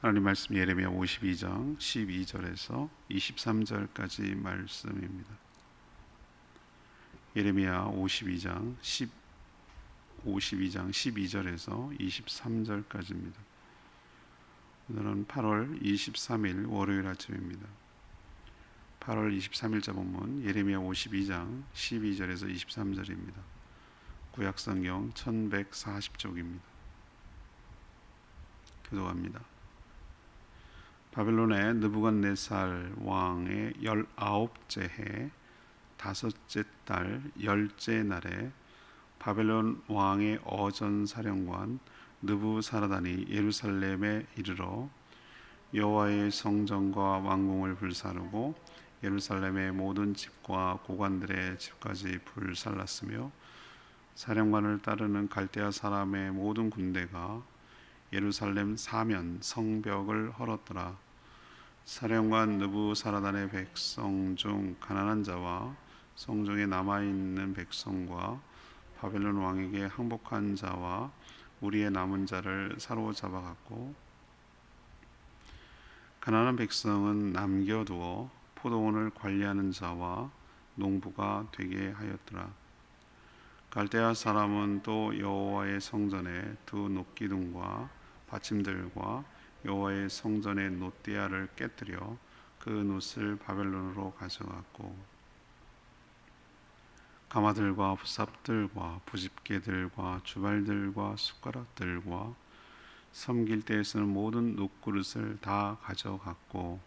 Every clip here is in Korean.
하나님 말씀 예레미야 52장 12절에서 23절까지 말씀입니다. 예레미야 52장 12절에서 23절까지입니다. 오늘은 8월 23일 월요일 아침입니다. 8월 23일자 본문 예레미야 52장 12절에서 23절입니다. 구약성경 1140쪽입니다. 교독합니다. 바벨론의 느부갓네살 왕의 19째 해 다섯째 달 10째 날에 바벨론 왕의 어전사령관 느부사라단이 예루살렘에 이르러 여호와의 성전과 왕궁을 불사르고 예루살렘의 모든 집과 고관들의 집까지 불살랐으며 사령관을 따르는 갈대아 사람의 모든 군대가 예루살렘 사면 성벽을 헐었더라. 사령관 느부사라단의 백성 중 가난한 자와 성중에 남아있는 백성과 바벨론 왕에게 항복한 자와 우리의 남은 자를 사로잡아갔고, 가난한 백성은 남겨두어 포도원을 관리하는 자와 농부가 되게 하였더라. 갈대아 사람은 또 여호와의 성전에 두 놋기둥과 받침들과 여호와의 성전의 놋대야를 깨뜨려 그 놋을 바벨론으로 가져갔고, 가마들과 부삽들과 부집개들과 주발들과 숟가락들과 섬길 때 쓰는 모든 놋그릇을 다 가져갔고,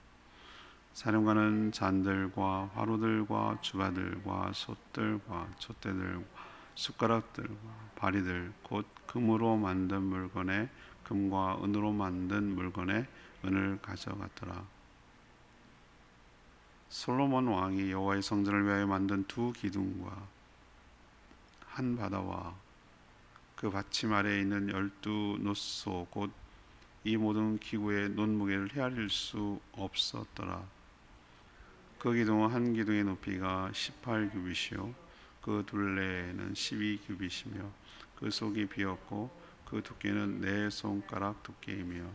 사령관은 잔들과 화로들과 주바들과 솥들과 촛대들과 숟가락들과 바리들 곧 금으로 만든 물건에 금과 은으로 만든 물건에 은을 가져갔더라. 솔로몬 왕이 여호와의 성전을 위하여 만든 두 기둥과 한 바다와 그 받침 아래에 있는 12놋소 곧 이 모든 기구의 놋무게를 헤아릴 수 없었더라. 그 기둥은 한 기둥의 높이가 18규빗이요 그 둘레는 12규빗이며 그 속이 비었고 그 두께는 네 손가락 두께이며,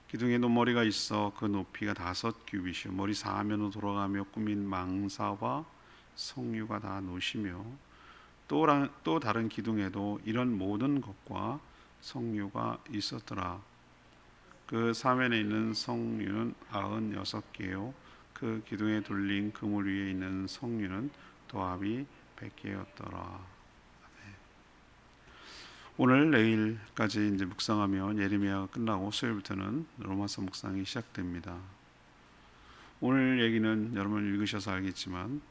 기둥에 놋머리가 있어 그 높이가 5규빗이요 머리 사면으로 돌아가며 꾸민 망사와 성류가 다 놋이며, 또 다른 기둥에도 이런 모든 것과 성류가 있었더라. 그 사면에 있는 성류는 96개요 그 기둥에 둘린 그물 위에 있는 성류는 도합이 100개였더라. 오늘 내일까지 이제 묵상하면 예레미야가 끝나고 수요일부터는 로마서 묵상이 시작됩니다. 오늘 얘기는 여러분 읽으셔서 알겠지만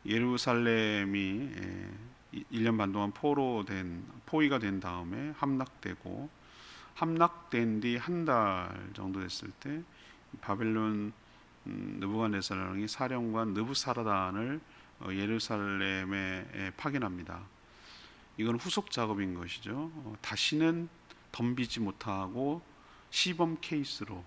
예루살렘이 1년 반 동안 포위가 된 다음에 함락된 뒤 한 달 정도 됐을 때 바벨론 느부갓네살 왕이 사령관 느부사라단을 예루살렘에 파견합니다. 이건 후속 작업인 것이죠. 다시는 덤비지 못하고 시범 케이스로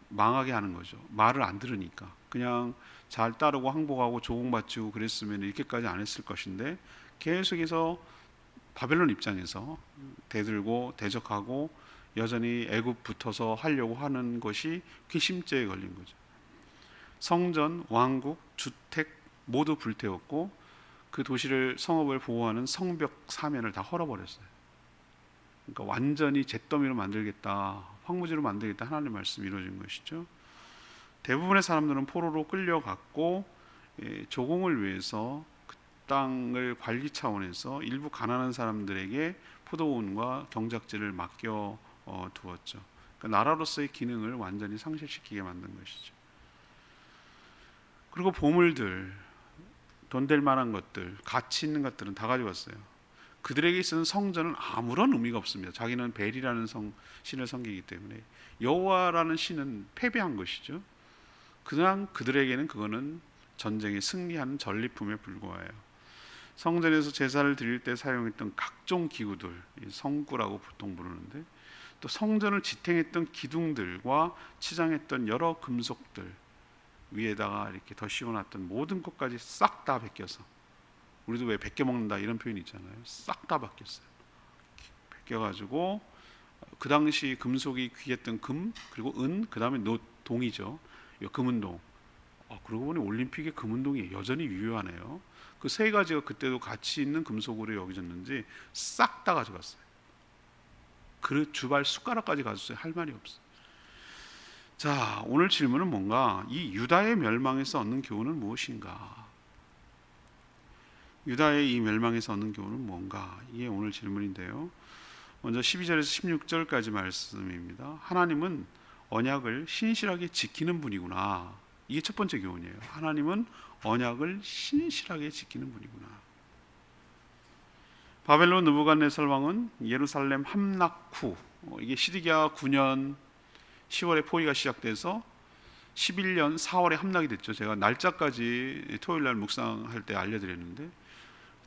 망하게 하는 거죠. 말을 안 들으니까 그냥 잘 따르고 항복하고 조공받치고 그랬으면 이렇게까지 안 했을 것인데, 계속해서 바벨론 입장에서 대들고 대적하고 여전히 애굽 붙어서 하려고 하는 것이 괘씸죄에 걸린 거죠. 성전, 왕국, 주택 모두 불태웠고 그 도시를 성읍을 보호하는 성벽 사면을 다 헐어버렸어요. 그러니까 완전히 잿더미로 만들겠다, 황무지로 만들겠다 하나님의 말씀이 이루어진 것이죠. 대부분의 사람들은 포로로 끌려갔고 조공을 위해서 그 땅을 관리 차원에서 일부 가난한 사람들에게 포도원과 경작지를 맡겨 두었죠. 그러니까 나라로서의 기능을 완전히 상실시키게 만든 것이죠. 그리고 보물들, 돈 될 만한 것들, 가치 있는 것들은 다 가져갔어요. 그들에게 있어서는 성전은 아무런 의미가 없습니다. 자기는 벨이라는 신을 섬기기 때문에. 여호와라는 신은 패배한 것이죠. 그냥 그들에게는 그거는 전쟁에 승리하는 전리품에 불과해요. 성전에서 제사를 드릴 때 사용했던 각종 기구들, 성구라고 보통 부르는데, 또 성전을 지탱했던 기둥들과 치장했던 여러 금속들 위에다가 이렇게 더 씌워놨던 모든 것까지 싹 다 벗겨서, 우리도 왜 벗겨 먹는다 이런 표현이 있잖아요. 싹 다 벗겼어요. 벗겨가지고 그 당시 금속이 귀했던 금, 그리고 은, 그 다음에 동이죠. 금은동. 그러고 보니 올림픽의 금은동이 여전히 유효하네요. 그 세 가지가 그때도 가치 있는 금속으로 여겨졌는지 싹 다 가져갔어요. 그릇, 주발, 숟가락까지 가졌어요. 할 말이 없어요. 자, 오늘 질문은 뭔가? 이 유다의 멸망에서 얻는 교훈은 무엇인가? 유다의 이 멸망에서 얻는 교훈은 뭔가? 이게 오늘 질문인데요. 먼저 12절에서 16절까지 말씀입니다. 하나님은 언약을 신실하게 지키는 분이구나. 이게 첫 번째 교훈이에요. 하나님은 언약을 신실하게 지키는 분이구나. 바벨론 느부갓네살 왕은 예루살렘 함락 후, 이게 시드기야 9년 10월에 포위가 시작돼서 11년 4월에 함락이 됐죠. 제가 날짜까지 토요일날 묵상할 때 알려드렸는데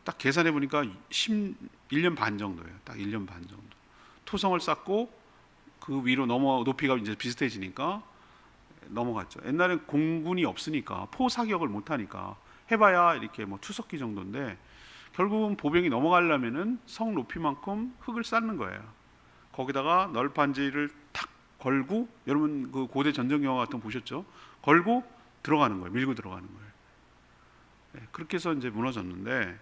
딱 계산해 보니까 1년 반 정도예요. 딱 1년 반 정도. 토성을 쌓고 그 위로 높이가 이제 비슷해지니까 넘어갔죠. 옛날엔 공군이 없으니까 포 사격을 못 하니까 해봐야 이렇게 뭐 투석기 정도인데 결국은 보병이 넘어가려면은 성 높이만큼 흙을 쌓는 거예요. 거기다가 널판지를 탁 걸고, 여러분 그 고대 전쟁 영화 같은 거 보셨죠? 걸고 들어가는 거예요. 밀고 들어가는 거예요. 네, 그렇게 해서 이제 무너졌는데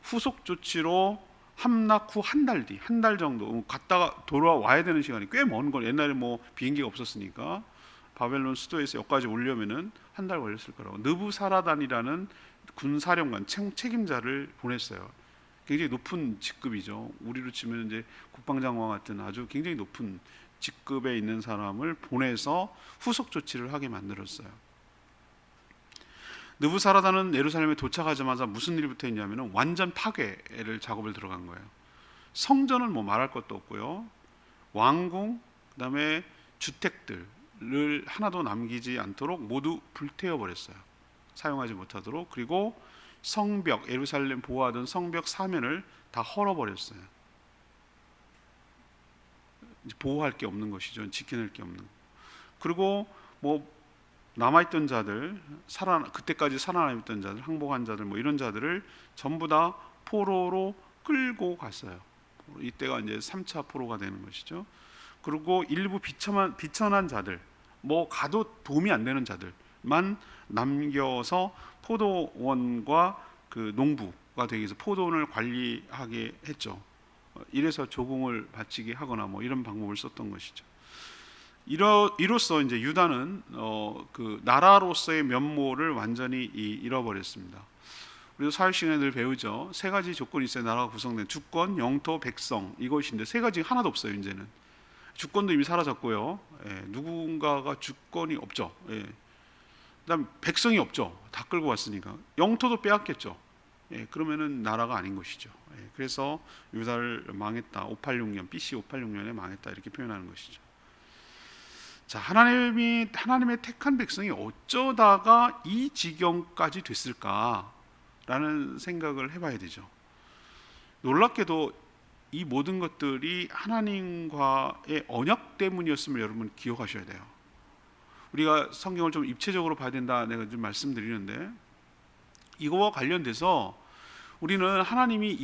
후속 조치로 함락 후 한 달 뒤, 한 달 정도 갔다가 돌아와야 되는 시간이 꽤 먼 걸. 옛날에 뭐 비행기가 없었으니까 바벨론 수도에서 여기까지 오려면은 한 달 걸렸을 거라고. 느부사라단이라는 군사령관 책임자를 보냈어요. 굉장히 높은 직급이죠. 우리로 치면 이제 국방장관 같은 아주 굉장히 높은 직급에 있는 사람을 보내서 후속 조치를 하게 만들었어요. 느부사라단은 예루살렘에 도착하자마자 무슨 일부터 했냐면은 완전 파괴를 작업을 들어간 거예요. 성전은 뭐 말할 것도 없고요. 왕궁, 그다음에 주택들을 하나도 남기지 않도록 모두 불태워 버렸어요. 사용하지 못하도록. 그리고 성벽, 예루살렘 보호하던 성벽 사면을 다 헐어버렸어요. 이제 보호할 게 없는 것이죠. 지켜낼 게 없는. 그리고 뭐 남아있던 자들, 그때까지 살아남았던 자들, 항복한 자들, 뭐 이런 자들을 전부 다 포로로 끌고 갔어요. 이때가 이제 3차 포로가 되는 것이죠. 그리고 일부 비천한 자들, 뭐 가도 도움이 안 되는 자들만 남겨서 포도원과 그 농부가 되기 위해서 포도원을 관리하게 했죠. 이래서 조공을 바치게 하거나 뭐 이런 방법을 썼던 것이죠. 이로써 이제 유다는 그 나라로서의 면모를 완전히 잃어버렸습니다. 우리도 사회 시간에 늘 배우죠. 세 가지 조건이 있어요. 나라가 구성된 주권, 영토, 백성, 이것인데 세 가지 하나도 없어요. 이제는 주권도 이미 사라졌고요. 누군가가 주권이 없죠. 그다음 백성이 없죠. 다 끌고 왔으니까. 영토도 빼앗겼죠. 그러면은 나라가 아닌 것이죠. 그래서 유다를 망했다. 586년 BC 586년에 망했다 이렇게 표현하는 것이죠. 자, 하나님의 택한 백성이 어쩌다가 이 지경까지 됐을까라는 생각을 해봐야 되죠. 놀랍게도 이 모든 것들이 하나님과의 언약 때문이었음을 여러분 기억하셔야 돼요. 우리가 성경을 좀 입체적으로 봐야 된다 내가 좀 말씀드리는데 이거와 관련돼서 우리는 하나님이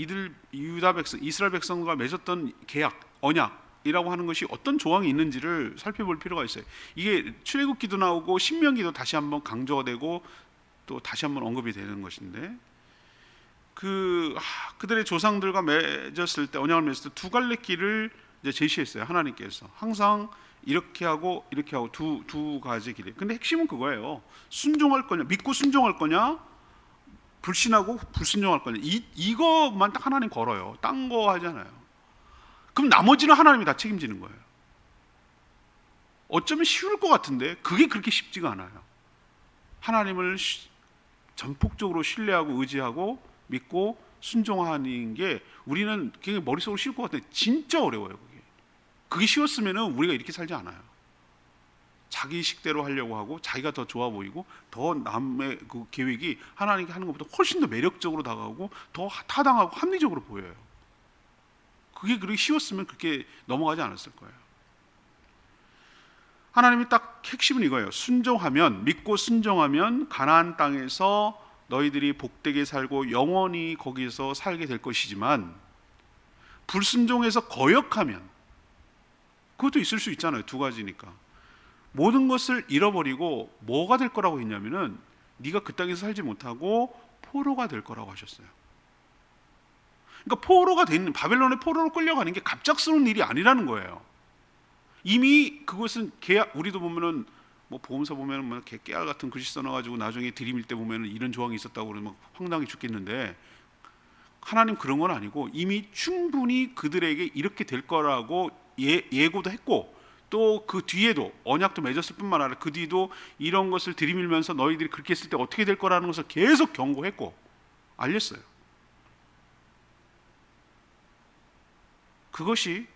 유다 백성, 이스라엘 백성과 맺었던 계약, 언약이라고 하는 것이 어떤 조항이 있는지를 살펴볼 필요가 있어요. 이게 출애굽기도 나오고 신명기도 다시 한번 강조가 되고 또 다시 한번 언급이 되는 것인데 그들의 조상들과 맺었을 때 언약을 맺었을 때 두 갈래 길을 이제 제시했어요. 하나님께서 항상 이렇게 하고 두 가지 길이. 근데 핵심은 그거예요. 순종할 거냐, 믿고 순종할 거냐, 불신하고 불순종할 거냐. 이것만 딱 하나님 걸어요. 딴 거 하잖아요. 그럼 나머지는 하나님이 다 책임지는 거예요. 어쩌면 쉬울 것 같은데 그게 그렇게 쉽지가 않아요. 하나님을 전폭적으로 신뢰하고 의지하고 믿고 순종하는 게 우리는 굉장히 머릿속으로 쉬울 것 같은데 진짜 어려워요. 그게 쉬웠으면 우리가 이렇게 살지 않아요. 자기 식대로 하려고 하고 자기가 더 좋아 보이고 더 남의 그 계획이 하나님께 하는 것보다 훨씬 더 매력적으로 다가오고 더 타당하고 합리적으로 보여요. 그게 그렇게 쉬웠으면 그렇게 넘어가지 않았을 거예요. 하나님이 딱 핵심은 이거예요. 믿고 순종하면 가나안 땅에서 너희들이 복되게 살고 영원히 거기서 살게 될 것이지만 불순종해서 거역하면 그것도 있을 수 있잖아요. 두 가지니까. 모든 것을 잃어버리고 뭐가 될 거라고 했냐면은 네가 그 땅에서 살지 못하고 포로가 될 거라고 하셨어요. 그러니까 포로가 된, 바벨론의 포로로 끌려가는 게 갑작스러운 일이 아니라는 거예요. 이미 그것은 계약, 우리도 보면은 뭐 보험서 보면은 뭐 깨알 같은 글씨 써놔가지고 나중에 들이밀 때 보면은 이런 조항이 있었다고 그러면 황당해 죽겠는데, 하나님 그런 건 아니고 이미 충분히 그들에게 이렇게 될 거라고 예고도 했고, 또 그 뒤에도 언약도 맺었을 뿐만 아니라 그 뒤도 이런 것을 들이밀면서 너희들이 그렇게 했을 때 어떻게 될 거라는 것을 계속 경고했고 알렸어요. 그것이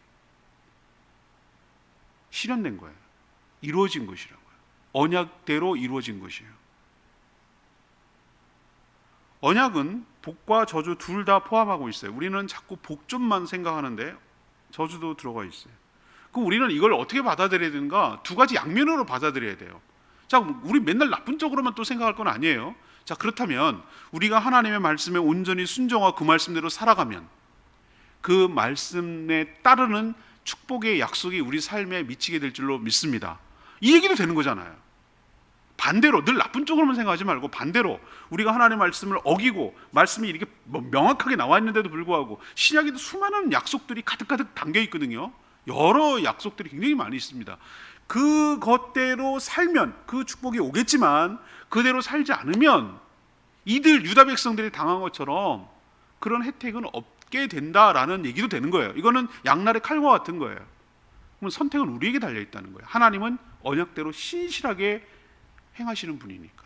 실현된 거예요. 이루어진 것이라고요. 언약대로 이루어진 것이에요. 언약은 복과 저주 둘 다 포함하고 있어요. 우리는 자꾸 복 좀만 생각하는데 저주도 들어가 있어요. 그럼 우리는 이걸 어떻게 받아들여야 되는가? 두 가지 양면으로 받아들여야 돼요. 자, 우리 맨날 나쁜 쪽으로만 또 생각할 건 아니에요. 자, 그렇다면 우리가 하나님의 말씀에 온전히 순종하고 그 말씀대로 살아가면 그 말씀에 따르는 축복의 약속이 우리 삶에 미치게 될 줄로 믿습니다. 이 얘기도 되는 거잖아요. 반대로 늘 나쁜 쪽으로만 생각하지 말고 반대로 우리가 하나님의 말씀을 어기고 말씀이 이렇게 명확하게 나와 있는데도 불구하고 신약에도 수많은 약속들이 가득가득 담겨 있거든요. 여러 약속들이 굉장히 많이 있습니다. 그것대로 살면 그 축복이 오겠지만 그대로 살지 않으면 이들 유다 백성들이 당한 것처럼 그런 혜택은 없게 된다라는 얘기도 되는 거예요. 이거는 양날의 칼과 같은 거예요. 그럼 선택은 우리에게 달려 있다는 거예요. 하나님은 언약대로 신실하게 행하시는 분이니까.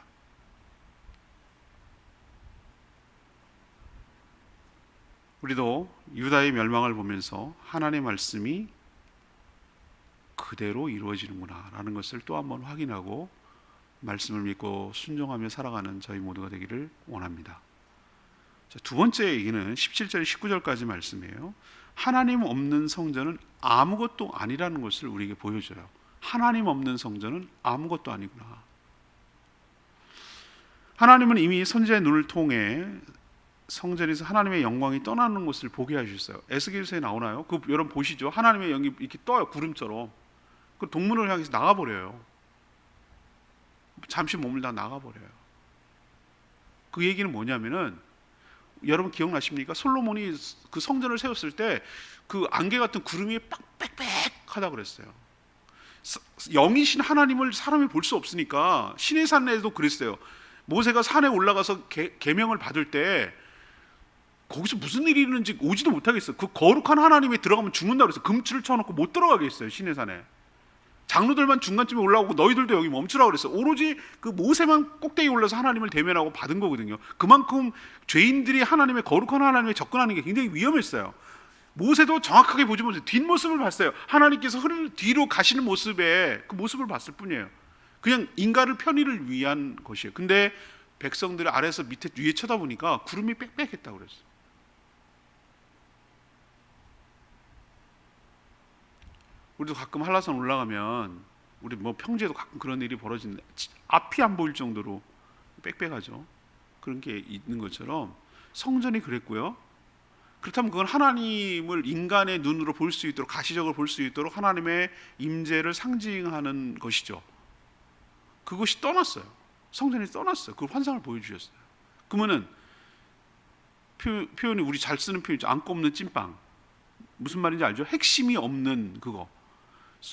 우리도 유다의 멸망을 보면서 하나님의 말씀이 그대로 이루어지는구나 라는 것을 또 한번 확인하고 말씀을 믿고 순종하며 살아가는 저희 모두가 되기를 원합니다. 자, 두 번째 얘기는 17절 19절까지 말씀이에요. 하나님 없는 성전은 아무것도 아니라는 것을 우리에게 보여줘요. 하나님 없는 성전은 아무것도 아니구나. 하나님은 이미 선지자의 눈을 통해 성전에서 하나님의 영광이 떠나는 것을 보게 하셨어요. 에스겔서에 나오나요? 그 여러분 보시죠. 하나님의 영이 이렇게 떠요, 구름처럼. 그 동문을 향해서 나가버려요. 잠시 머물다 나가버려요. 그 얘기는 뭐냐면은, 여러분 기억나십니까? 솔로몬이 그 성전을 세웠을 때 그 안개 같은 구름이 빽빽빽하다 그랬어요. 영이신 하나님을 사람이 볼 수 없으니까 신의 산에도 그랬어요. 모세가 산에 올라가서 계명을 받을 때 거기서 무슨 일이 있는지 오지도 못하겠어요. 그 거룩한 하나님이 들어가면 죽는다고 그랬어요. 금줄을 쳐놓고 못 들어가게 했어요. 신의 산에. 장로들만 중간쯤에 올라오고 너희들도 여기 멈추라고 그랬어요. 오로지 그 모세만 꼭대기에 올라서 하나님을 대면하고 받은 거거든요. 그만큼 죄인들이 하나님의 거룩한 하나님에 접근하는 게 굉장히 위험했어요. 모세도 정확하게 보지 못해서 뒷모습을 봤어요. 하나님께서 뒤로 가시는 모습에 그 모습을 봤을 뿐이에요. 그냥 인간을 편의를 위한 것이에요. 근데 백성들 아래에서 밑에 위에 쳐다보니까 구름이 빽빽했다고 그랬어요. 우리도 가끔 한라산 올라가면 우리 뭐 평지에도 가끔 그런 일이 벌어지는데 앞이 안 보일 정도로 빽빽하죠. 그런 게 있는 것처럼 성전이 그랬고요. 그렇다면 그건 하나님을 인간의 눈으로 볼 수 있도록, 가시적으로 볼 수 있도록 하나님의 임재를 상징하는 것이죠. 그것이 떠났어요. 성전이 떠났어요. 그 환상을 보여주셨어요. 그러면은 표현이 우리 잘 쓰는 표현이죠. 안고 없는 찐빵. 무슨 말인지 알죠? 핵심이 없는 그거.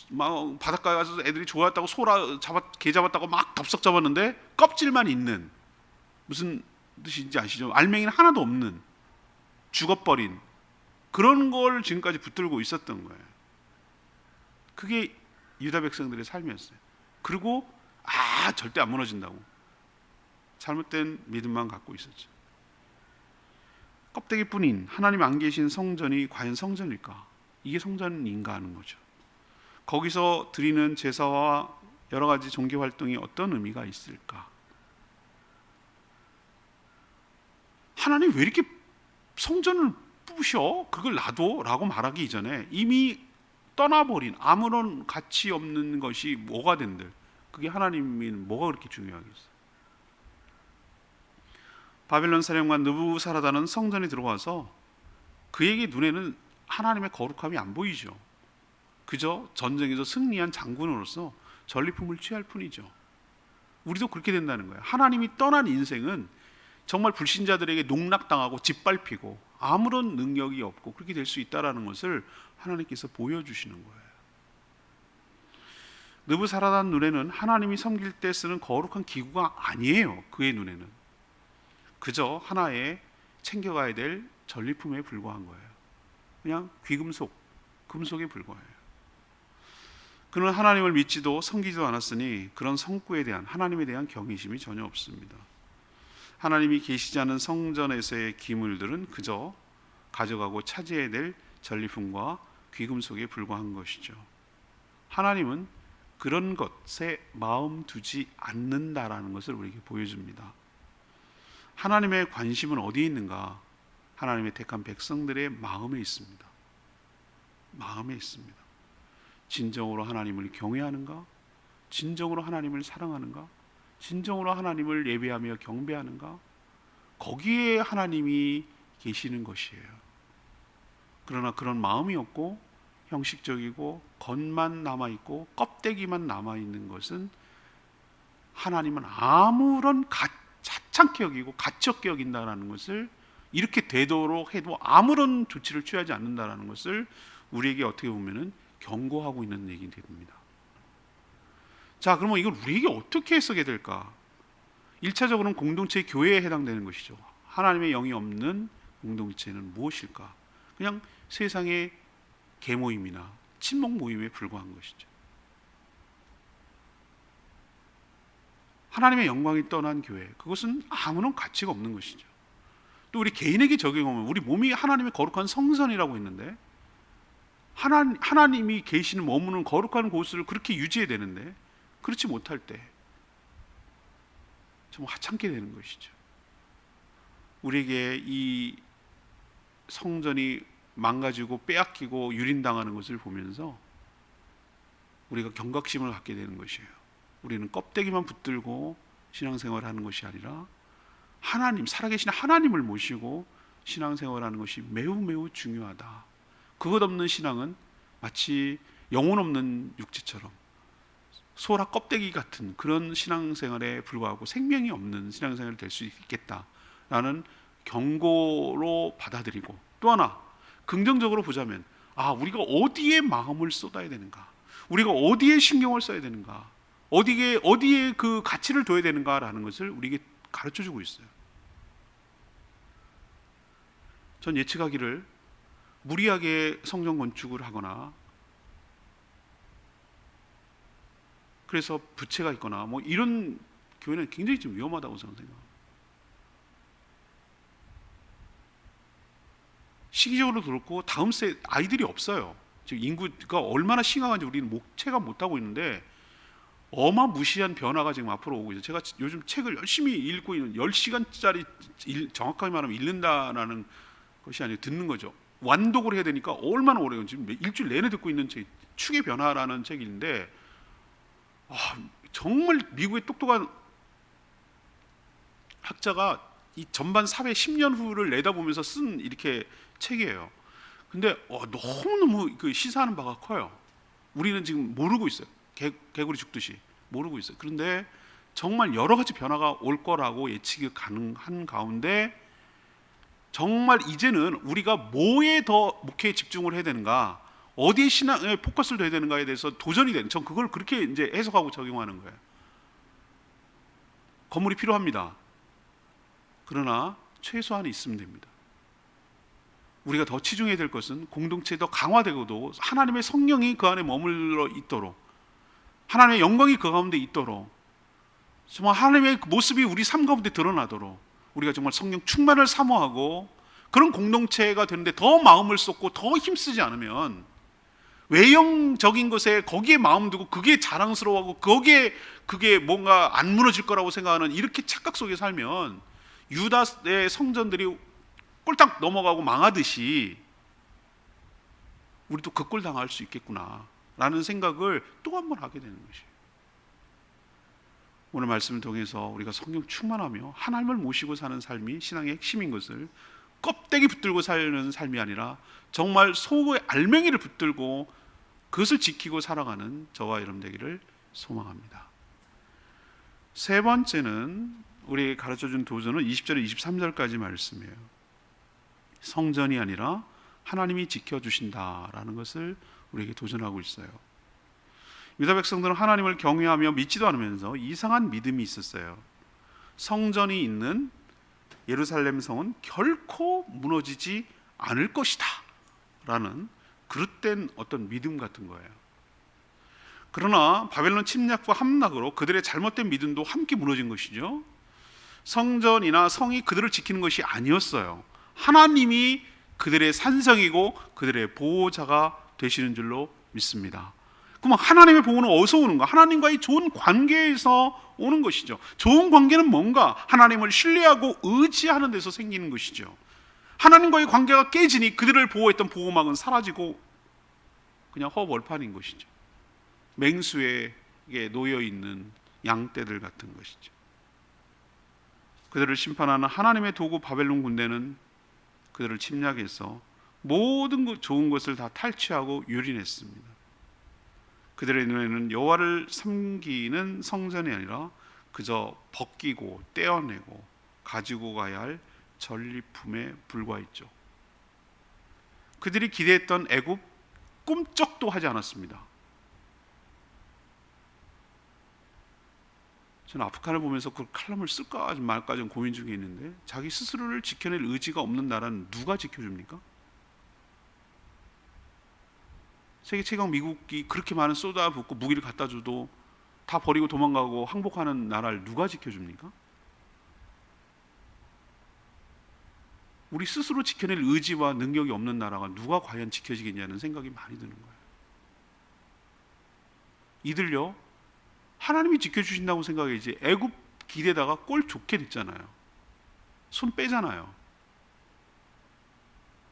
막 바닷가에 가서 애들이 좋아했다고 개 잡았다고 막 덥석 잡았는데 껍질만 있는, 무슨 뜻인지 아시죠? 알맹이는 하나도 없는, 죽어버린 그런 걸 지금까지 붙들고 있었던 거예요. 그게 유다 백성들의 삶이었어요. 그리고 절대 안 무너진다고 잘못된 믿음만 갖고 있었죠. 껍데기뿐인 하나님 안 계신 성전이 과연 성전일까? 이게 성전인가 하는 거죠. 거기서 드리는 제사와 여러 가지 종교 활동이 어떤 의미가 있을까? 하나님 왜 이렇게 성전을 부셔? 그걸 놔둬? 라고 말하기 이전에 이미 떠나버린 아무런 가치 없는 것이 뭐가 된들, 그게 하나님이 뭐가 그렇게 중요하겠어요? 바벨론 사령관 느부사라다는 성전에 들어와서 그에게 눈에는 하나님의 거룩함이 안 보이죠. 그저 전쟁에서 승리한 장군으로서 전리품을 취할 뿐이죠. 우리도 그렇게 된다는 거예요. 하나님이 떠난 인생은 정말 불신자들에게 농락당하고 짓밟히고 아무런 능력이 없고 그렇게 될 수 있다는 것을 하나님께서 보여주시는 거예요. 느부사라단 눈에는 하나님이 섬길 때 쓰는 거룩한 기구가 아니에요. 그의 눈에는 그저 하나의 챙겨가야 될 전리품에 불과한 거예요. 그냥 귀금속, 금속에 불과해요. 그는 하나님을 믿지도 섬기지도 않았으니 그런 성구에 대한, 하나님에 대한 경외심이 전혀 없습니다. 하나님이 계시지 않은 성전에서의 기물들은 그저 가져가고 차지해야 될 전리품과 귀금속에 불과한 것이죠. 하나님은 그런 것에 마음 두지 않는다라는 것을 우리에게 보여줍니다. 하나님의 관심은 어디에 있는가? 하나님의 택한 백성들의 마음에 있습니다. 마음에 있습니다. 진정으로 하나님을 경외하는가? 진정으로 하나님을 사랑하는가? 진정으로 하나님을 예배하며 경배하는가? 거기에 하나님이 계시는 것이에요. 그러나 그런 마음이 없고 형식적이고 겉만 남아있고 껍데기만 남아있는 것은 하나님은 아무런 하찮게 여기고 가치없게 여긴다는 것을, 이렇게 되도록 해도 아무런 조치를 취하지 않는다는 것을 우리에게 어떻게 보면은 경고하고 있는 얘기가 됩니다. 자, 그러면 이걸 우리에게 어떻게 해석해야 될까? 1차적으로는 공동체의 교회에 해당되는 것이죠. 하나님의 영이 없는 공동체는 무엇일까? 그냥 세상의 계모임이나 친목 모임에 불과한 것이죠. 하나님의 영광이 떠난 교회, 그것은 아무런 가치가 없는 것이죠. 또 우리 개인에게 적용하면 우리 몸이 하나님의 거룩한 성전이라고 했는데 하나님이 계시는 머무는 거룩한 곳을 그렇게 유지해야 되는데 그렇지 못할 때 좀 하찮게 되는 것이죠. 우리에게 이 성전이 망가지고 빼앗기고 유린당하는 것을 보면서 우리가 경각심을 갖게 되는 것이에요. 우리는 껍데기만 붙들고 신앙생활을 하는 것이 아니라 하나님, 살아계신 하나님을 모시고 신앙생활하는 것이 매우 매우 중요하다. 그것 없는 신앙은 마치 영혼 없는 육체처럼 소라 껍데기 같은 그런 신앙생활에 불과하고 생명이 없는 신앙생활이 될 수 있겠다라는 경고로 받아들이고, 또 하나 긍정적으로 보자면 우리가 어디에 마음을 쏟아야 되는가, 우리가 어디에 신경을 써야 되는가, 어디에 그 가치를 둬야 되는가라는 것을 우리에게 가르쳐주고 있어요. 전 예측하기를 무리하게 성전 건축을 하거나 그래서 부채가 있거나 뭐 이런 교회는 굉장히 좀 위험하다고 저는 생각합니다. 시기적으로도 그렇고 다음 세 아이들이 없어요. 지금 인구가 얼마나 심각한지 우리는 체감 못하고 있는데 어마무시한 변화가 지금 앞으로 오고 있어요. 제가 요즘 책을 열심히 읽고 있는 10시간짜리 정확하게 말하면 읽는다라는 것이 아니고 듣는 거죠. 완독을 해야 되니까 얼마나 오래 걸리지. 지금 일주일 내내 듣고 있는 책, 축의 변화라는 책인데 정말 미국의 똑똑한 학자가 이 전반 사회 10년 후를 내다보면서 쓴 이렇게 책이에요. 근데 너무너무 그 시사하는 바가 커요. 우리는 지금 모르고 있어요. 개구리 죽듯이 모르고 있어요. 그런데 정말 여러 가지 변화가 올 거라고 예측이 가능한 가운데 정말 이제는 우리가 뭐에 더 목회에 집중을 해야 되는가, 어디에 신앙에 포커스를 둬야 되는가에 대해서 도전이 되는, 전 그걸 그렇게 이제 해석하고 적용하는 거예요. 건물이 필요합니다. 그러나 최소한 있으면 됩니다. 우리가 더 치중해야 될 것은 공동체에 더 강화되고도 하나님의 성령이 그 안에 머물러 있도록, 하나님의 영광이 그 가운데 있도록, 정말 하나님의 모습이 우리 삶 가운데 드러나도록 우리가 정말 성령 충만을 사모하고 그런 공동체가 되는데 더 마음을 쏟고 더 힘쓰지 않으면, 외형적인 것에 거기에 마음 두고 그게 자랑스러워하고 그게 뭔가 안 무너질 거라고 생각하는 이렇게 착각 속에 살면 유다의 성전들이 꼴딱 넘어가고 망하듯이 우리도 그 꼴 당할 수 있겠구나 라는 생각을 또 한 번 하게 되는 것이에요. 오늘 말씀을 통해서 우리가 성령 충만하며 하나님을 모시고 사는 삶이 신앙의 핵심인 것을, 껍데기 붙들고 사는 삶이 아니라 정말 속의 알맹이를 붙들고 그것을 지키고 살아가는 저와 여러분 되기를 소망합니다. 세 번째는 우리 가르쳐준 도전은 20절에 23절까지 말씀이에요. 성전이 아니라 하나님이 지켜주신다라는 것을 우리에게 도전하고 있어요. 유다 백성들은 하나님을 경외하며 믿지도 않으면서 이상한 믿음이 있었어요. 성전이 있는 예루살렘 성은 결코 무너지지 않을 것이다 라는 그릇된 어떤 믿음 같은 거예요. 그러나 바벨론 침략과 함락으로 그들의 잘못된 믿음도 함께 무너진 것이죠. 성전이나 성이 그들을 지키는 것이 아니었어요. 하나님이 그들의 산성이고 그들의 보호자가 되시는 줄로 믿습니다. 그럼 하나님의 보호는 어디서 오는가? 하나님과의 좋은 관계에서 오는 것이죠. 좋은 관계는 뭔가? 하나님을 신뢰하고 의지하는 데서 생기는 것이죠. 하나님과의 관계가 깨지니 그들을 보호했던 보호막은 사라지고 그냥 허벌판인 것이죠. 맹수에게 놓여있는 양떼들 같은 것이죠. 그들을 심판하는 하나님의 도구 바벨론 군대는 그들을 침략해서 모든 좋은 것을 다 탈취하고 유린했습니다. 그들의 눈에는 여호와를 섬기는 성전이 아니라 그저 벗기고 떼어내고 가지고 가야 할 전리품에 불과했죠. 그들이 기대했던 애굽 꿈쩍도 하지 않았습니다. 저는 아프간을 보면서 그 칼럼을 쓸까 말까 좀 고민 중에 있는데, 자기 스스로를 지켜낼 의지가 없는 나라는 누가 지켜줍니까? 세계 최강 미국이 그렇게 많은 쏟아붓고 무기를 갖다 줘도 다 버리고 도망가고 항복하는 나라를 누가 지켜줍니까? 우리 스스로 지켜낼 의지와 능력이 없는 나라가 누가 과연 지켜지겠냐는 생각이 많이 드는 거예요. 이들요, 하나님이 지켜주신다고 생각해야지 애굽 기대다가 꼴 좋게 됐잖아요. 손 빼잖아요.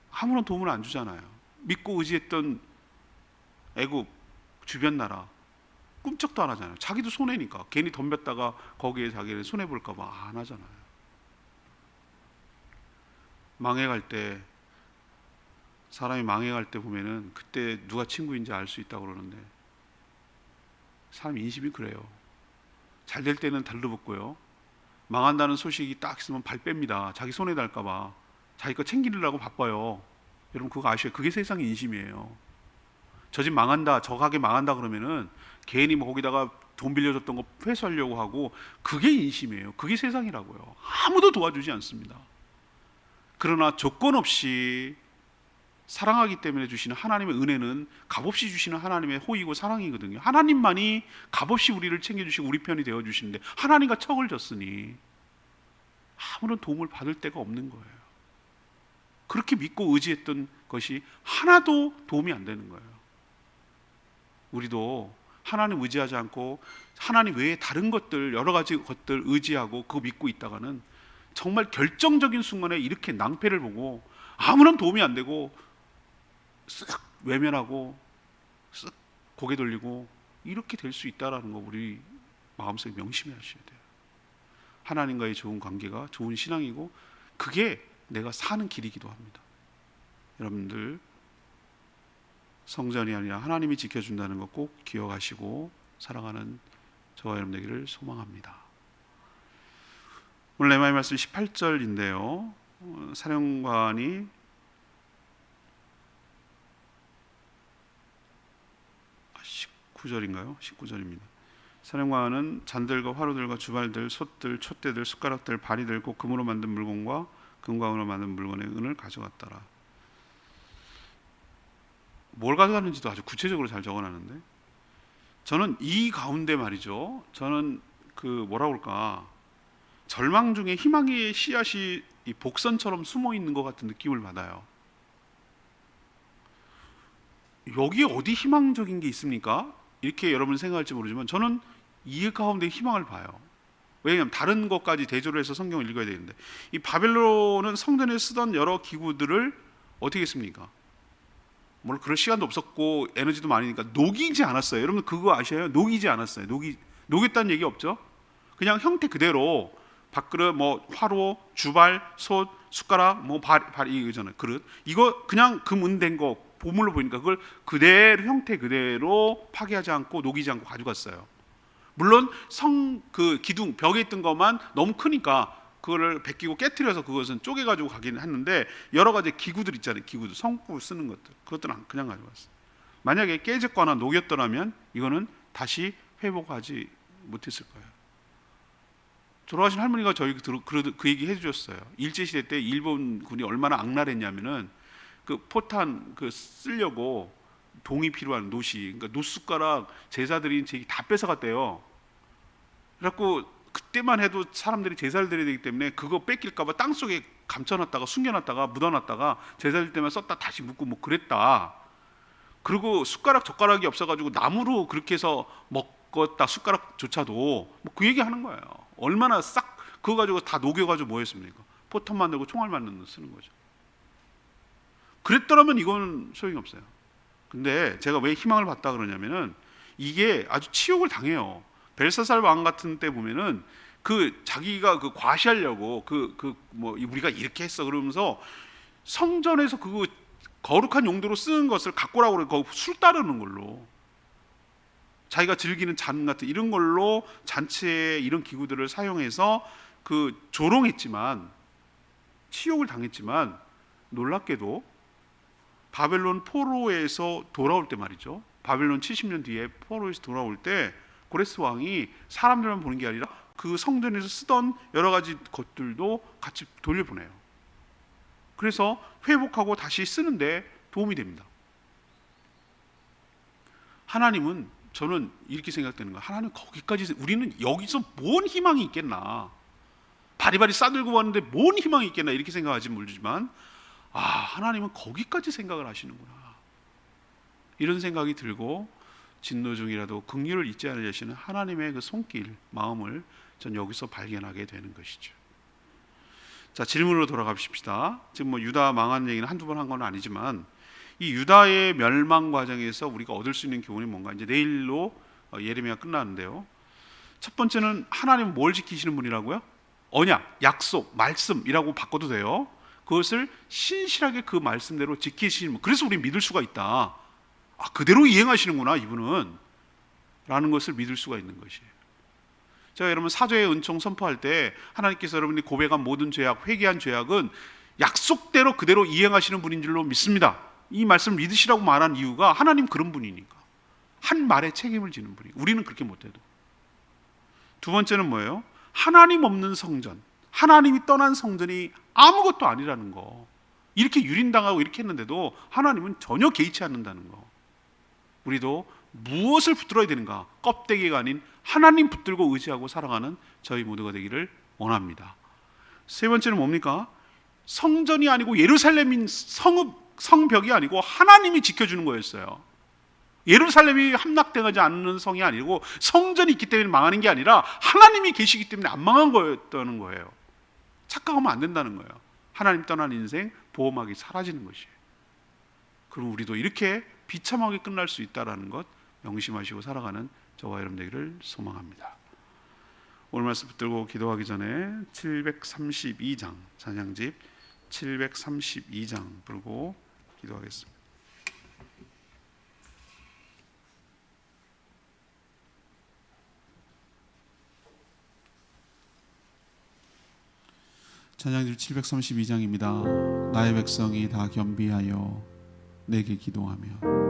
아무런 도움을 안 주잖아요. 믿고 의지했던 애굽 주변 나라 꿈쩍도 안 하잖아요. 자기도 손해니까. 괜히 덤볐다가 거기에 자기를 손해볼까 봐 안 하잖아요. 망해갈 때, 사람이 망해갈 때 보면은 그때 누가 친구인지 알 수 있다고 그러는데, 사람 인심이 그래요. 잘 될 때는 달라붙고요, 망한다는 소식이 딱 있으면 발 뺍니다. 자기 손해 날까 봐. 자기 거 챙기려고 바빠요. 여러분 그거 아셔요? 그게 세상의 인심이에요. 저 집 망한다, 저 가게 망한다 그러면은 괜히 뭐 거기다가 돈 빌려줬던 거 회수하려고 하고, 그게 인심이에요. 그게 세상이라고요. 아무도 도와주지 않습니다. 그러나 조건 없이 사랑하기 때문에 주시는 하나님의 은혜는 값없이 주시는 하나님의 호의고 사랑이거든요. 하나님만이 값없이 우리를 챙겨주시고 우리 편이 되어주시는데, 하나님과 척을 졌으니 아무런 도움을 받을 데가 없는 거예요. 그렇게 믿고 의지했던 것이 하나도 도움이 안 되는 거예요. 우리도 하나님 의지하지 않고 하나님 외에 다른 것들, 여러 가지 것들 의지하고 그거 믿고 있다가는 정말 결정적인 순간에 이렇게 낭패를 보고 아무런 도움이 안 되고 쓱 외면하고 쓱 고개 돌리고 이렇게 될 수 있다라는 거 우리 마음속에 명심해 하셔야 돼요. 하나님과의 좋은 관계가 좋은 신앙이고 그게 내가 사는 길이기도 합니다. 여러분들 성전이 아니라 하나님이 지켜준다는 거 꼭 기억하시고 살아가는 저와 여러분 되기를 소망합니다. 오늘 내 말씀 18절인데요. 사령관이 19절인가요? 19절입니다. 사령관은 잔들과 화로들과 주발들, 솥들, 촛대들, 숟가락들, 바리들, 곧 금으로 만든 물건과 금과 은으로 만든 물건의 은을 가져갔더라. 뭘 가져갔는지도 아주 구체적으로 잘 적어놨는데, 저는 이 가운데 말이죠, 저는 그 뭐라고 할까, 절망 중에 희망의 씨앗이 이 복선처럼 숨어 있는 것 같은 느낌을 받아요. 여기에 어디 희망적인 게 있습니까? 이렇게 여러분 생각할지 모르지만 저는 이 가운데 희망을 봐요. 왜냐하면 다른 것까지 대조를 해서 성경을 읽어야 되는데, 이 바벨론은 성전에 쓰던 여러 기구들을 어떻게 했습니까? 물론 그럴 시간도 없었고 에너지도 많으니까 녹이지 않았어요. 여러분 그거 아셔요? 녹이지 않았어요. 녹였다는 얘기 없죠? 그냥 형태 그대로 밥그릇, 뭐 화로, 주발, 솥, 숟가락, 뭐 이거잖아요. 그릇. 이거 그냥 금은된 거 보물로 보이니까 그걸 그대로 형태 그대로 파괴하지 않고 녹이지 않고 가져갔어요. 물론 그 기둥 벽에 있던 것만 너무 크니까 그거를 베끼고 깨트려서 그것은 쪼개가지고 가긴 했는데 여러 가지 기구들 있잖아요. 기구들 성구 쓰는 것들 그것들은 그냥 가져갔어요. 만약에 깨졌거나 녹였더라면 이거는 다시 회복하지 못했을 거예요. 돌아가신 할머니가 저희 그 얘기 해주셨어요. 일제시대 때 일본군이 얼마나 악랄했냐면은 그 포탄 그 쓰려고 동이 필요한 노시, 그러니까 노숟가락 제사드린 제기 다 뺏어갔대요. 그래갖고 그때만 해도 사람들이 제사를 드려야 되기 때문에 그거 뺏길까봐 땅 속에 감춰놨다가 숨겨놨다가 묻어놨다가 제사 드릴 때만 썼다 다시 묻고 뭐 그랬다. 그리고 숟가락 젓가락이 없어가지고 나무로 그렇게 해서 먹었다 숟가락조차도 뭐 그 얘기 하는 거예요. 얼마나 싹 그거 가지고 다 녹여가지고 뭐 했습니까? 포탄 만들고 총알 만드는 데 쓰는 거죠. 그랬더라면 이건 소용이 없어요. 근데 제가 왜 희망을 봤다 그러냐면은 이게 아주 치욕을 당해요. 벨사살 왕 같은 때 보면은 그 자기가 그 과시하려고 뭐 우리가 이렇게 했어 그러면서 성전에서 그 거룩한 용도로 쓰는 것을 갖고 오라고 그래. 술 따르는 걸로 자기가 즐기는 잔 같은 이런 걸로 잔치에 이런 기구들을 사용해서 그 조롱했지만 치욕을 당했지만 놀랍게도 바벨론 포로에서 돌아올 때 말이죠. 바벨론 70년 뒤에 포로에서 돌아올 때 고레스 왕이 사람들만 보는 게 아니라 그 성전에서 쓰던 여러 가지 것들도 같이 돌려보내요. 그래서 회복하고 다시 쓰는데 도움이 됩니다. 하나님은 저는 이렇게 생각되는 거예요. 하나님 거기까지 우리는 여기서 뭔 희망이 있겠나? 바리바리 싸들고 왔는데 뭔 희망이 있겠나 이렇게 생각하지 모르지만 하나님은 거기까지 생각을 하시는구나 이런 생각이 들고 진노 중이라도 긍휼을 잊지 않으시는 하나님의 그 손길 마음을 전 여기서 발견하게 되는 것이죠. 자, 질문으로 돌아갑시다. 지금 뭐 유다 망한 얘기는 한두 번 한 건 아니지만 이 유다의 멸망 과정에서 우리가 얻을 수 있는 교훈이 뭔가 이제 내일로 예레미야 끝나는데요. 첫 번째는 하나님은 뭘 지키시는 분이라고요? 언약, 약속, 말씀이라고 바꿔도 돼요. 그것을 신실하게 그 말씀대로 지키시는 분. 그래서 우리 믿을 수가 있다. 그대로 이행하시는구나 이분은 라는 것을 믿을 수가 있는 것이에요. 제가 여러분 사죄의 은총 선포할 때 하나님께서 여러분이 고백한 모든 죄악, 회개한 죄악은 약속대로 그대로 이행하시는 분인 줄로 믿습니다. 이 말씀을 믿으시라고 말한 이유가 하나님 그런 분이니까 한 말에 책임을 지는 분이. 우리는 그렇게 못해도. 두 번째는 뭐예요? 하나님 없는 성전, 하나님이 떠난 성전이 아무것도 아니라는 거. 이렇게 유린당하고 이렇게 했는데도 하나님은 전혀 개의치 않는다는 거. 우리도 무엇을 붙들어야 되는가? 껍데기가 아닌 하나님 붙들고 의지하고 살아가는 저희 모두가 되기를 원합니다. 세 번째는 뭡니까? 성전이 아니고 예루살렘인 성벽이 아니고 하나님이 지켜주는 거였어요. 예루살렘이 함락되지 않는 성이 아니고 성전이 있기 때문에 망하는 게 아니라 하나님이 계시기 때문에 안 망한 거였다는 거예요. 착각하면 안 된다는 거예요. 하나님 떠난 인생 보험하기 사라지는 것이에요. 그럼 우리도 이렇게 비참하게 끝날 수 있다는 것 명심하시고 살아가는 저와 여러분 되기를 소망합니다. 오늘 말씀 붙들고 기도하기 전에 732장 찬양집 732장 부르고 기도하겠습니다. 찬양집 732장입니다. 나의 백성이 다 겸비하여 내게 기도하며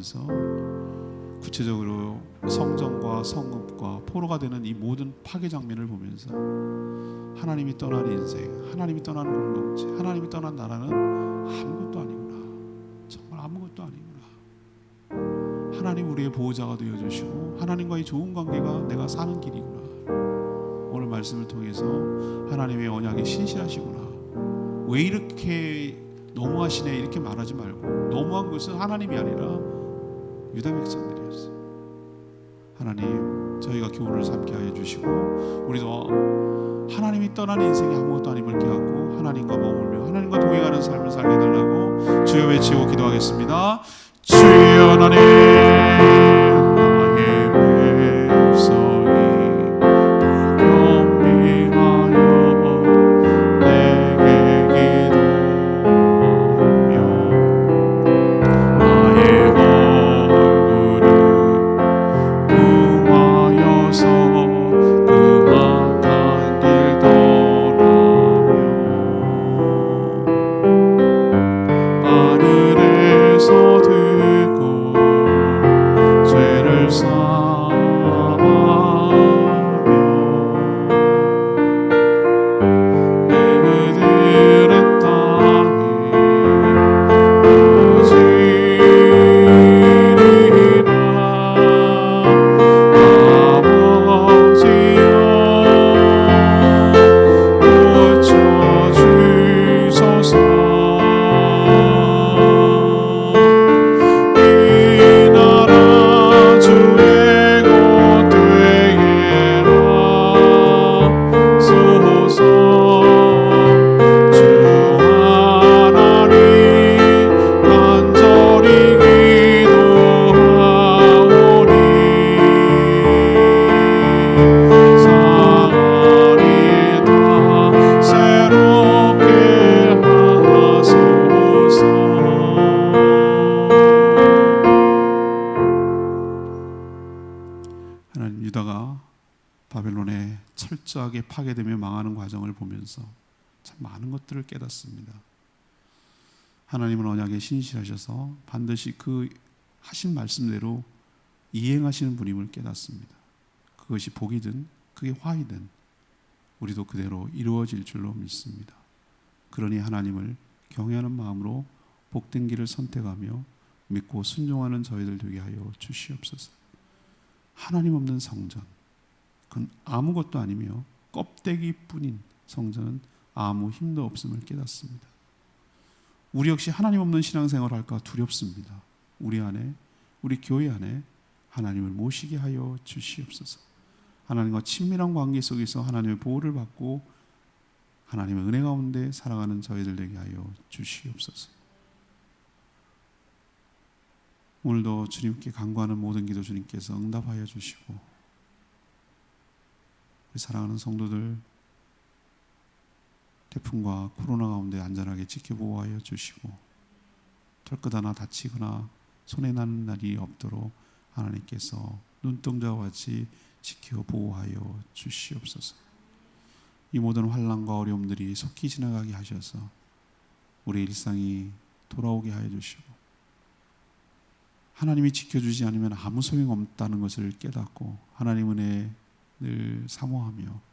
보면서 구체적으로 성전과 성읍과 포로가 되는 이 모든 파괴 장면을 보면서 하나님이 떠난 인생, 하나님이 떠난 공동체, 하나님이 떠난 나라는 아무것도 아니구나. 정말 아무것도 아니구나. 하나님 우리의 보호자가 되어주시고 하나님과의 좋은 관계가 내가 사는 길이구나. 오늘 말씀을 통해서 하나님의 언약에 신실하시구나. 왜 이렇게 너무하시네 이렇게 말하지 말고, 너무한 것은 하나님이 아니라 유다 백성들이었어요. 하나님, 저희가 교훈을 삼게 하여 주시고 우리도 하나님이 떠난 인생이 아무것도 아님을 깨닫고 하나님과 머물며 하나님과 동행하는 삶을 살게 해달라고 주여 외치고 기도하겠습니다. 주여 하나님, 나의 백성이 다 겸비하여 내게 기도하며 나의 얼굴을 구하여서 그 악한 길 떠나며 하늘에서 듣고 죄를 사하며 그들의 땅이 무지리라. 아버지여 고쳐주소서. 이 나라 주의 것 되게 하소서. 주 하나님 간절히 기도하오니 사랑이 다 새롭게 하소서. 하나님, 유다가 바벨론에 철저하게 파괴되며 망하는 과정을 보면서 참 많은 것들을 깨닫습니다. 하나님은 언약에 신실하셔서 반드시 그 하신 말씀대로 이행하시는 분임을 깨닫습니다. 그것이 복이든 그게 화이든 우리도 그대로 이루어질 줄로 믿습니다. 그러니 하나님을 경외하는 마음으로 복된 길을 선택하며 믿고 순종하는 저희들 되게 하여 주시옵소서. 하나님 없는 성전, 그건 아무것도 아니며 껍데기뿐인 성전은 아무 힘도 없음을 깨닫습니다. 우리 역시 하나님 없는 신앙생활을 할까 두렵습니다. 우리 안에, 우리 교회 안에 하나님을 모시게 하여 주시옵소서. 하나님과 친밀한 관계 속에서 하나님의 보호를 받고 하나님의 은혜 가운데 살아가는 저희들 되게 하여 주시옵소서. 오늘도 주님께 간구하는 모든 기도 주님께서 응답하여 주시고, 우리 사랑하는 성도들 태풍과 코로나 가운데 안전하게 지켜보호하여 주시고, 털끝 하나 다치거나 손해 나는 날이 없도록 하나님께서 눈동자와 같이 지켜 보호하여 주시옵소서. 이 모든 환난과 어려움들이 속히 지나가게 하셔서 우리 일상이 돌아오게 하여 주시고, 하나님이 지켜주지 않으면 아무 소용없다는 것을 깨닫고 하나님 은혜 늘 사모하며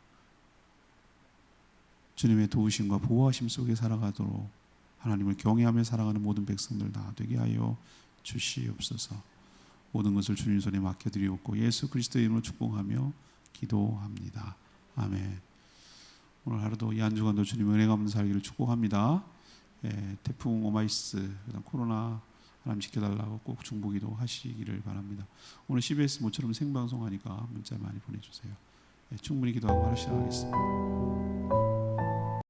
주님의 도우심과 보호하심 속에 살아가도록 하나님을 경외하며 살아가는 모든 백성들 다 되게 하여 주시옵소서. 모든 것을 주님 손에 맡겨드리옵고 예수 그리스도의 이름으로 축복하며 기도합니다. 아멘. 오늘 하루도 이 한 주간도 주님 은혜 가운데 살기를 축복합니다. 태풍 오마이스, 코로나 하나님 지켜달라고 꼭 중보기도 하시기를 바랍니다. 오늘 CBS 모처럼 생방송하니까 문자 많이 보내주세요. 충분히 기도하고 바로 시작하겠습니다.